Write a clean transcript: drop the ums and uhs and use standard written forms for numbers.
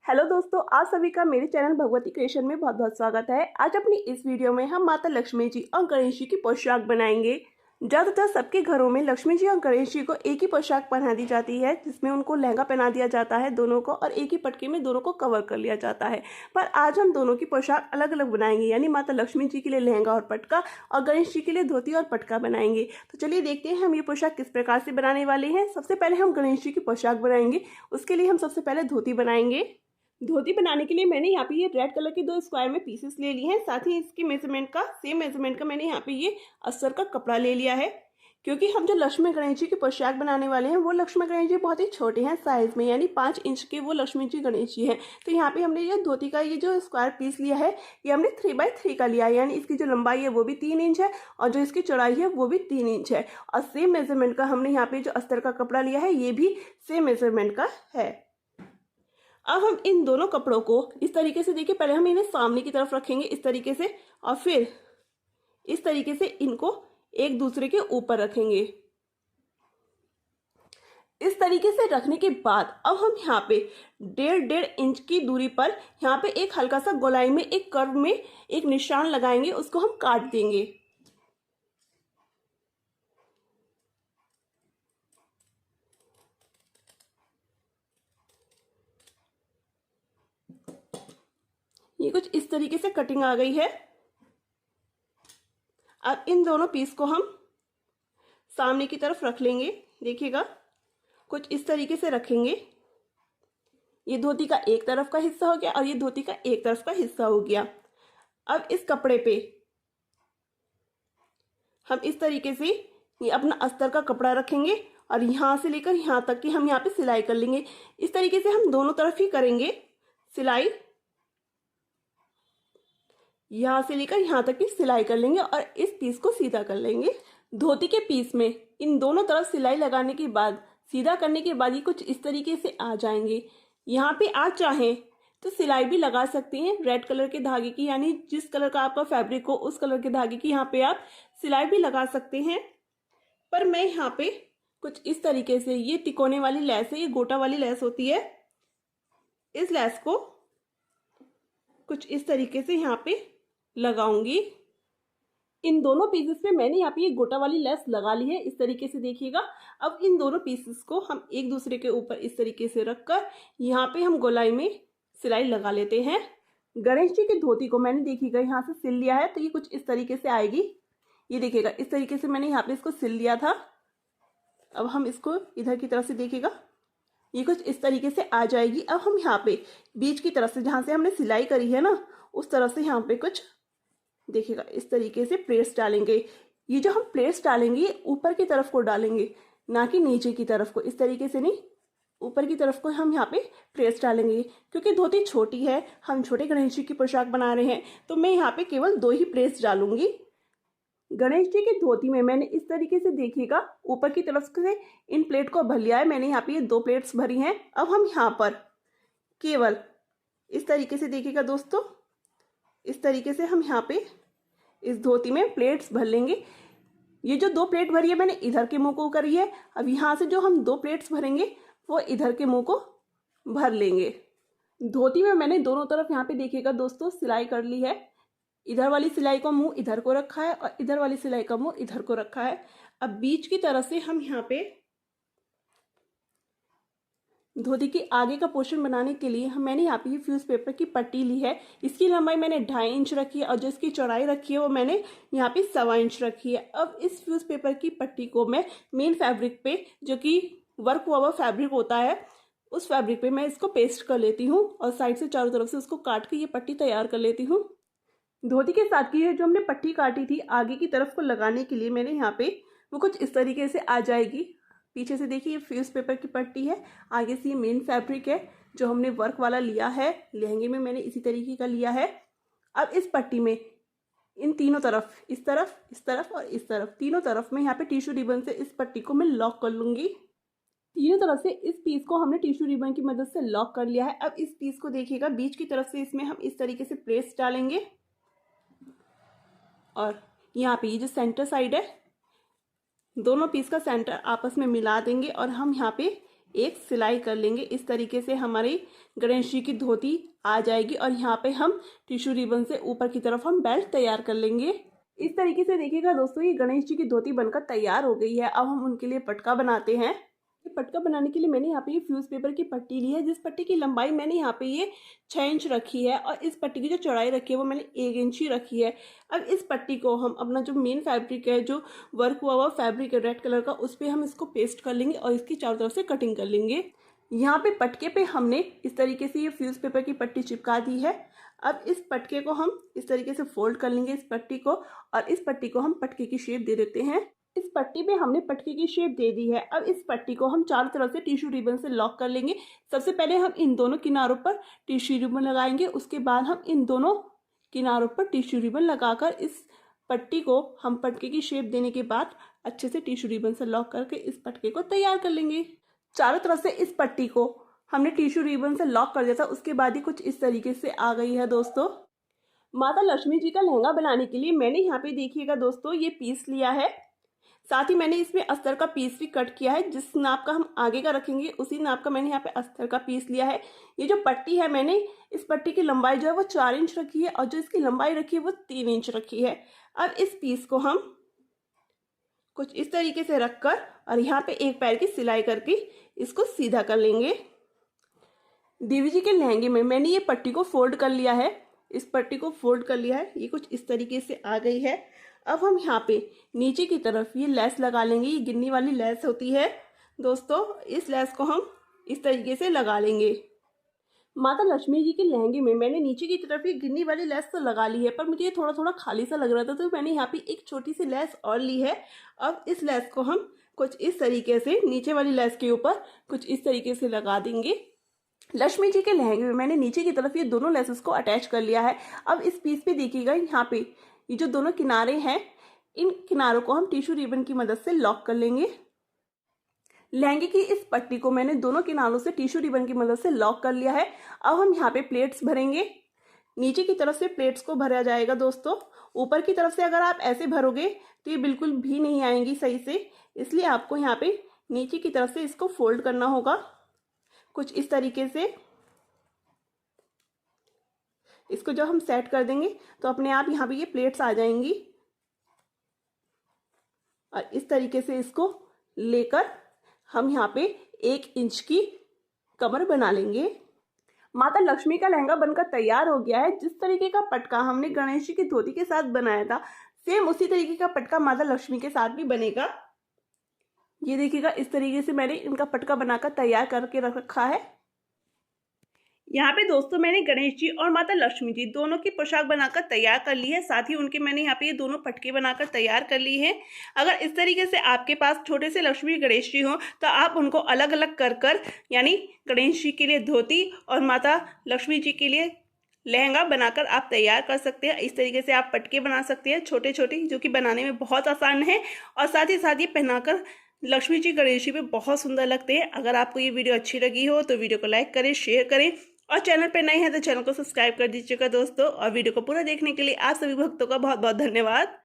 Hello दोस्तों, आप सभी का मेरे चैनल भगवती क्रिएशन में बहुत बहुत स्वागत है। आज अपनी इस वीडियो में हम माता लक्ष्मी जी और गणेश जी की पोशाक बनाएंगे। ज़्यादातर सबके घरों में लक्ष्मी जी और गणेश जी को एक ही पोशाक पहना दी जाती है, जिसमें उनको लहंगा पहना दिया जाता है दोनों को, और एक ही पटके में दोनों को कवर कर लिया जाता है। पर आज हम दोनों की पोशाक अलग अलग बनाएंगे, यानी माता लक्ष्मी जी के लिए लहंगा और पटका और गणेश जी के लिए धोती और पटका बनाएंगे। तो चलिए देखते हैं हम ये पोशाक किस प्रकार से बनाने वाले हैं। सबसे पहले हम गणेश जी की पोशाक बनाएंगे। उसके लिए हम सबसे पहले धोती बनाएंगे। धोती बनाने के लिए मैंने यहाँ पे ये रेड कलर के 2 स्क्वायर में पीसेस ले लिए हैं। साथ ही इसके मेजरमेंट का सेम मेजरमेंट का मैंने यहाँ पे ये अस्तर का कपड़ा ले लिया है, क्योंकि हम जो लक्ष्मी गणेश जी की पोशाक बनाने वाले हैं वो लक्ष्मी गणेश जी बहुत ही छोटे हैं साइज में, यानी 5 इंच के वो लक्ष्मी जी गणेश जी हैं। तो यहाँ पे हमने ये धोती का ये जो स्क्वायर पीस लिया है ये हमने 3x3 का लिया है, यानी इसकी जो लंबाई है वो भी 3 इंच है और जो इसकी चौड़ाई है वो भी 3 इंच है। और सेम मेजरमेंट का हमने यहाँ पे जो अस्तर का कपड़ा लिया है ये भी सेम मेजरमेंट का है। अब हम इन दोनों कपड़ों को इस तरीके से, देखिए पहले हम इन्हें सामने की तरफ रखेंगे इस तरीके से, और फिर इस तरीके से इनको एक दूसरे के ऊपर रखेंगे। इस तरीके से रखने के बाद अब हम यहाँ पे 1.5 इंच की दूरी पर यहाँ पे एक हल्का सा गोलाई में एक कर्व में एक निशान लगाएंगे, उसको हम काट देंगे। ये कुछ इस तरीके से कटिंग आ गई है। अब इन दोनों पीस को हम सामने की तरफ रख लेंगे। देखिएगा कुछ इस तरीके से रखेंगे। ये धोती का एक तरफ का हिस्सा हो गया और ये धोती का एक तरफ का हिस्सा हो गया। अब इस कपड़े पे हम इस तरीके से ये अपना अस्तर का कपड़ा रखेंगे और यहाँ से लेकर यहाँ तक की हम यहाँ पे सिलाई कर लेंगे। इस तरीके से हम दोनों तरफ ही करेंगे सिलाई, यहाँ से लेकर यहाँ तक की सिलाई कर लेंगे और इस पीस को सीधा कर लेंगे। धोती के पीस में इन दोनों तरफ सिलाई लगाने के बाद सीधा करने के बाद ये कुछ इस तरीके से आ जाएंगे। यहाँ पे आप चाहें तो सिलाई भी लगा सकते हैं रेड कलर के धागे की, यानी जिस कलर का आपका फैब्रिक हो उस कलर के धागे की यहाँ पे आप सिलाई भी लगा सकते हैं। पर मैं यहाँ पे कुछ इस तरीके से, ये तिकोने वाली लेस है, ये गोटा वाली लेस होती है, इस लेस को कुछ इस तरीके से यहाँ पे लगाऊंगी। इन दोनों पीसेस पे मैंने यहाँ पे ये गोटा वाली लेस लगा ली है इस तरीके से, देखिएगा। अब इन दोनों पीसेस को हम एक दूसरे के ऊपर इस तरीके से रखकर यहाँ पे हम गोलाई में सिलाई लगा लेते हैं। गणेश जी की धोती को मैंने देखिएगा यहाँ से सिल लिया है, तो ये कुछ इस तरीके से आएगी। ये देखिएगा इस तरीके से मैंने यहाँ पे इसको सिल लिया था। अब हम इसको इधर की तरफ से, देखिएगा ये कुछ इस तरीके से आ जाएगी। अब हम यहाँ पे बीच की तरफ से जहाँ से हमने सिलाई करी है ना, उस तरफ से यहाँ पे कुछ देखिएगा इस तरीके से प्लेट्स डालेंगे। ये जो हम प्लेट्स डालेंगे ये ऊपर की तरफ को डालेंगे, ना कि नीचे की तरफ को। इस तरीके से नहीं, ऊपर की तरफ को हम यहाँ पे प्लेट्स डालेंगे, क्योंकि धोती छोटी है, हम छोटे गणेश जी की पोशाक बना रहे हैं, तो मैं यहाँ पे केवल 2 ही प्लेट्स डालूंगी। गणेश जी की धोती में मैंने इस तरीके से, देखिएगा ऊपर की तरफ से इन प्लेट को भर लिया है। मैंने यहाँ पे ये 2 प्लेट्स भरी हैं। अब हम यहाँ पर केवल इस तरीके से, देखिएगा दोस्तों, इस तरीके से हम यहाँ पे इस धोती में प्लेट्स भर लेंगे। ये जो 2 प्लेट भरी है मैंने इधर के मुंह को करी है। अब यहाँ से जो हम 2 प्लेट्स भरेंगे वो इधर के मुंह को भर लेंगे। धोती में मैंने दोनों तरफ यहाँ पे देखिएगा दोस्तों सिलाई कर ली है। इधर वाली सिलाई का मुंह इधर को रखा है और इधर वाली सिलाई का मुंह इधर को रखा है। अब बीच की तरफ से हम यहाँ पे धोती के आगे का पोर्शन बनाने के लिए मैंने यहाँ पे ये फ्यूज पेपर की पट्टी ली है। इसकी लंबाई मैंने 2.5 इंच रखी है और जो इसकी चौड़ाई रखी है वो मैंने यहाँ पे 1.25 इंच रखी है। अब इस फ्यूज पेपर की पट्टी को मैं मेन फैब्रिक पे, जो कि वर्क हुआ फैब्रिक होता है, उस फैब्रिक पे मैं इसको पेस्ट कर लेती हूँ और साइड से चारों तरफ से उसको काट के ये पट्टी तैयार कर लेती हूँ। धोती के साथ की जो हमने पट्टी काटी थी आगे की तरफ को लगाने के लिए मैंने यहाँ पे वो कुछ इस तरीके से आ जाएगी। पीछे से देखिए ये फ्यूज पेपर की पट्टी है, आगे से ये मेन फैब्रिक है जो हमने वर्क वाला लिया है। लहंगे में मैंने इसी तरीके का लिया है। अब इस पट्टी में इन तीनों तरफ, इस तरफ और इस तरफ, तीनों तरफ में यहाँ पे टिश्यू रिबन से इस पट्टी को मैं लॉक कर लूंगी। तीनों तरफ से इस पीस को हमने टिश्यू रिबन की मदद से लॉक कर लिया है। अब इस पीस को देखिएगा बीच की तरफ से इसमें हम इस तरीके से प्लेट्स डालेंगे और यहाँ पे ये जो सेंटर साइड है, दोनों पीस का सेंटर आपस में मिला देंगे और हम यहाँ पे एक सिलाई कर लेंगे। इस तरीके से हमारी गणेश जी की धोती आ जाएगी और यहाँ पे हम टिश्यू रिबन से ऊपर की तरफ हम बेल्ट तैयार कर लेंगे। इस तरीके से देखिएगा दोस्तों, ये गणेश जी की धोती बनकर तैयार हो गई है। अब हम उनके लिए पटका बनाते हैं। ये पटका बनाने के लिए मैंने यहाँ पे ये फ्यूज पेपर की पट्टी ली है, जिस पट्टी की लंबाई मैंने यहाँ पे ये 6 इंच रखी है और इस पट्टी की जो चौड़ाई रखी है वो मैंने 1 इंच ही रखी है। अब इस पट्टी को हम अपना जो मेन फैब्रिक है, जो वर्क हुआ हुआ फैब्रिक है रेड कलर का, उस पर हम इसको पेस्ट कर लेंगे और इसकी चारों तरफ से कटिंग कर लेंगे। यहाँ पे पटके पे हमने इस तरीके से ये फ्यूज पेपर की पट्टी चिपका दी है। अब इस पटके को हम इस तरीके से फोल्ड कर लेंगे, इस पट्टी को, और इस पट्टी को हम पटके की शेप दे देते हैं। इस पट्टी पे हमने पटके की शेप दे दी है। अब इस पट्टी को हम चारों तरफ से टिश्यू रिबन से लॉक कर लेंगे। सबसे पहले हम इन दोनों किनारों पर टिश्यू रिबन लगाएंगे, उसके बाद हम इन दोनों किनारों पर टिश्यू रिबन लगाकर इस पट्टी को हम पटके की शेप देने के बाद अच्छे से टिश्यू रिबन से लॉक करके इस पटके को तैयार कर लेंगे। चारों तरफ से इस पट्टी को हमने टिश्यू रिबन से लॉक कर दिया था, उसके बाद ही कुछ इस तरीके से आ गई है दोस्तों। माता लक्ष्मी जी का लहंगा बनाने के लिए मैंने यहाँ पे देखिएगा दोस्तों ये पीस लिया है, साथ ही मैंने इसमें अस्तर का पीस भी कट किया है। जिस नाप का हम आगे का रखेंगे उसी नाप का मैंने यहाँ पे अस्तर का पीस लिया है। ये जो पट्टी है, मैंने इस पट्टी की लंबाई जो है वो 4 इंच रखी है और जो इसकी लंबाई रखी है वो 3 इंच रखी है। अब इस पीस को हम कुछ इस तरीके से रखकर और यहाँ पे एक पैर की सिलाई करके इसको सीधा कर लेंगे। देवी जी के लहंगे में मैंने ये पट्टी को फोल्ड कर लिया है, इस पट्टी को फोल्ड कर लिया है, ये कुछ इस तरीके से आ गई है। अब हम यहाँ पे नीचे की तरफ ये लेस लगा लेंगे। ये गिन्नी वाली लेस होती है दोस्तों, इस लेस को हम इस तरीके से लगा लेंगे। माता लक्ष्मी जी के लहंगे में मैंने नीचे की तरफ ये गिन्नी वाली लेस तो लगा ली है, पर मुझे ये थोड़ा थोड़ा खाली सा लग रहा था, तो मैंने यहाँ पे एक छोटी सी लेस और ली है। अब इस लेस को हम कुछ इस तरीके से नीचे वाली लेस के ऊपर कुछ इस तरीके से लगा देंगे। लक्ष्मी जी के लहंगे में मैंने नीचे की तरफ ये दोनों लेसेस को अटैच कर लिया है। अब इस पीस पे देखिएगा, यहाँ पे ये जो दोनों किनारे हैं, इन किनारों को हम टिश्यू रिबन की मदद से लॉक कर लेंगे। लहंगे की इस पट्टी को मैंने दोनों किनारों से टिश्यू रिबन की मदद से लॉक कर लिया है। अब हम यहाँ पे प्लेट्स भरेंगे। नीचे की तरफ से प्लेट्स को भरा जाएगा दोस्तों। ऊपर की तरफ से अगर आप ऐसे भरोगे तो ये बिल्कुल भी नहीं आएंगी सही से, इसलिए आपको यहाँ पे नीचे की तरफ से इसको फोल्ड करना होगा कुछ इस तरीके से। इसको जब हम सेट कर देंगे तो अपने आप यहाँ पे ये प्लेट्स आ जाएंगी और इस तरीके से इसको लेकर हम यहाँ पे 1 इंच की कमर बना लेंगे। माता लक्ष्मी का लहंगा बनकर तैयार हो गया है। जिस तरीके का पटका हमने गणेश जी की धोती के साथ बनाया था, सेम उसी तरीके का पटका माता लक्ष्मी के साथ भी बनेगा। ये देखिएगा, इस तरीके से मैंने इनका पटका बनाकर तैयार करके रख रखा है। यहाँ पे दोस्तों मैंने गणेश जी और माता लक्ष्मी जी दोनों की पोशाक बनाकर तैयार कर ली है, साथ ही उनके मैंने यहाँ पे ये दोनों पटके बनाकर तैयार कर ली है। अगर इस तरीके से आपके पास छोटे से लक्ष्मी गणेश जी हों तो आप उनको अलग अलग कर यानी गणेश जी के लिए धोती और माता लक्ष्मी जी के लिए लहंगा बनाकर आप तैयार कर सकते हैं। इस तरीके से आप पटके बना सकते हैं छोटे छोटे, जो कि बनाने में बहुत आसान है और साथ ही साथ ये पहनाकर लक्ष्मी जी गणेश जी पे बहुत सुंदर लगते हैं। अगर आपको ये वीडियो अच्छी लगी हो तो वीडियो को लाइक करें, शेयर करें और चैनल पर नए हैं तो चैनल को सब्सक्राइब कर दीजिएगा दोस्तों। और वीडियो को पूरा देखने के लिए आप सभी भक्तों का बहुत बहुत धन्यवाद।